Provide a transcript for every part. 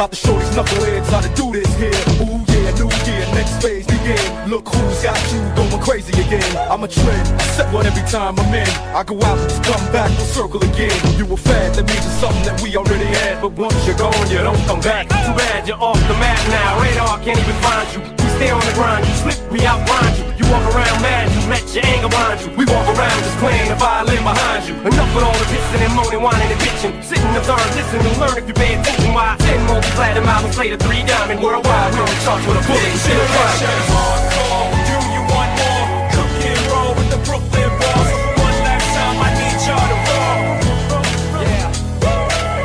About to show these knuckleheads how to do this here. Ooh yeah, new year, next phase begin. Look who's got you going crazy again. I'm a trend, I set one every time I'm in. I go out and just come back, we'll circle again. You a fad, that means it's something that we already had. But once you're gone, you don't come back. Too bad you're off the map now. Radar can't even find you. We stay on the grind, you slip, we outgrind you. You walk around mad, you let your anger blind you. We walk around just playing the violin behind you. Enough with all the pissing and moaning, whining and bitching. Sit and observe, listen and learn if you pay attention. Why 10 multi-platinum albums later, 3 diamond worldwide. We only charge with a bullet, shit a crime. Encore, do you want more? Cook and roll with the Brooklyn boys. So for one last time, I need y'all to roll. Yeah.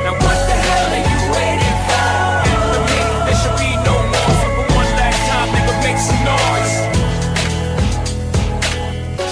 Now what the hell are you waiting for? After me, there should be no more. So for one last time, nigga, make some noise.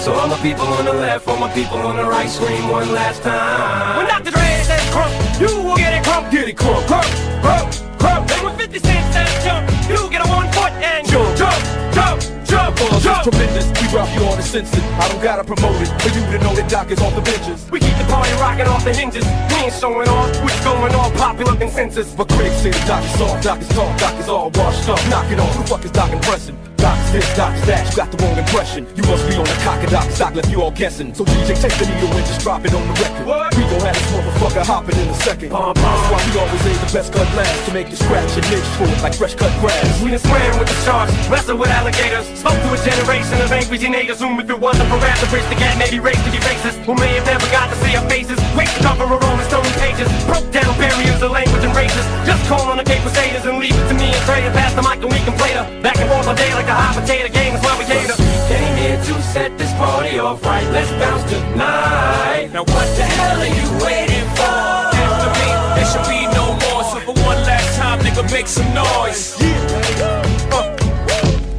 So all my people on the left, all my people on the right, scream one last time. When Dr. Dre says crump, you will get it crump. Get it crump, crump, crump, crump. And when 50 Cent says jump, you get a 1 foot and jump, jump, jump, jump. Jump. Tremendous, we drop you on the senses. I don't gotta promote it for you to know that Doc is off the benches. We keep the party rocking off the hinges. We ain't showing off, we're going all popular consensus. But critics say the Doc is soft, Doc is talk, Doc is all washed up. Knock it off, who the fuck is Doc impressing? Doc is this, Doc is that, you got the wrong impression. You must be on the cock of Doc, Doc left you all guessing. So DJ, take the needle and just drop it on the record. What? We gon' have this motherfucker hopping in a second. That's why we always aim the best cut last, to make you scratch and itch for it like fresh cut grass. We done swam with the sharks, wrestled with alligators, spoke to a generation of angry teenagers whom if it wasn't for rap to bridge the gap, maybe race to be racist, who may have never got to see our faces, wait to cover a Rolling Stone pages, broke down barriers of language and races, just call on the gay crusaders and leave it to me and Trey and pass the mic and we can play the back and forth all day like a hot potato game is why we cater. Came here to set this party off right, let's bounce tonight. Now what the hell are you waiting for? After me, there should be no more. So for one last time, nigga, make some noise.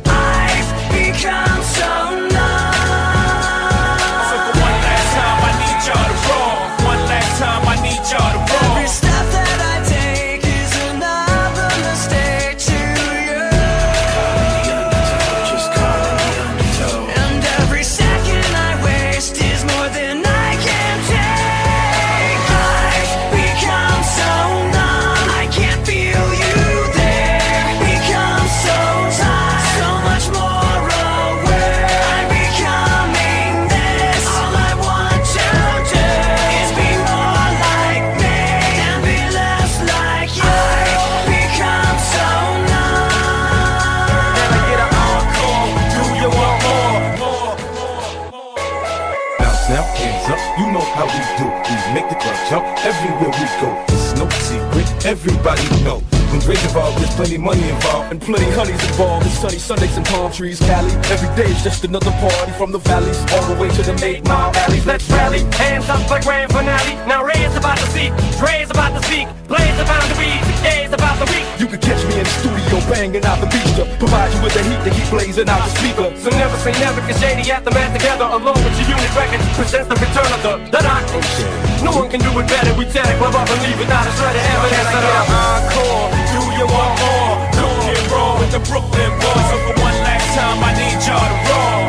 I've become so numb. So for one last time, I need y'all to roll. One last time, I need y'all to roll. Every step that I take is another mistake to you. Just call it the undertow. And every second I waste is more than I can take. I've become so numb, I can't feel you there. Become so tired, so much more aware. I'm becoming this. All I want to do is be more like me and be less like you. I've become so numb. Can I get an encore? Do you want more? Bounce now, hands up, you know how we do. We make the club jump everywhere we go. It's no secret, everybody know. When Dre's involved, there's plenty money involved. And plenty honeys involved. It's sunny Sundays and palm trees, Cali. Every day is just another party from the valleys all the way to the 8 Mile alleys. Let's rally, hands up for grand finale. Now Ray's about to see, Dre's about to speak, Blaze about to read, the day's about to week. You can catch me in the studio banging out the beach to provide you with the heat to keep blazing out the speaker. So never say never, cause Shady at the man together, along with your unit record, presents the return of the Doc. No one can do it better, we tear the club up and leave without a shred of evidence. Can I get an encore? Do you want more? Cook and roll with the Brooklyn boys. So for one last time, I need y'all to roll.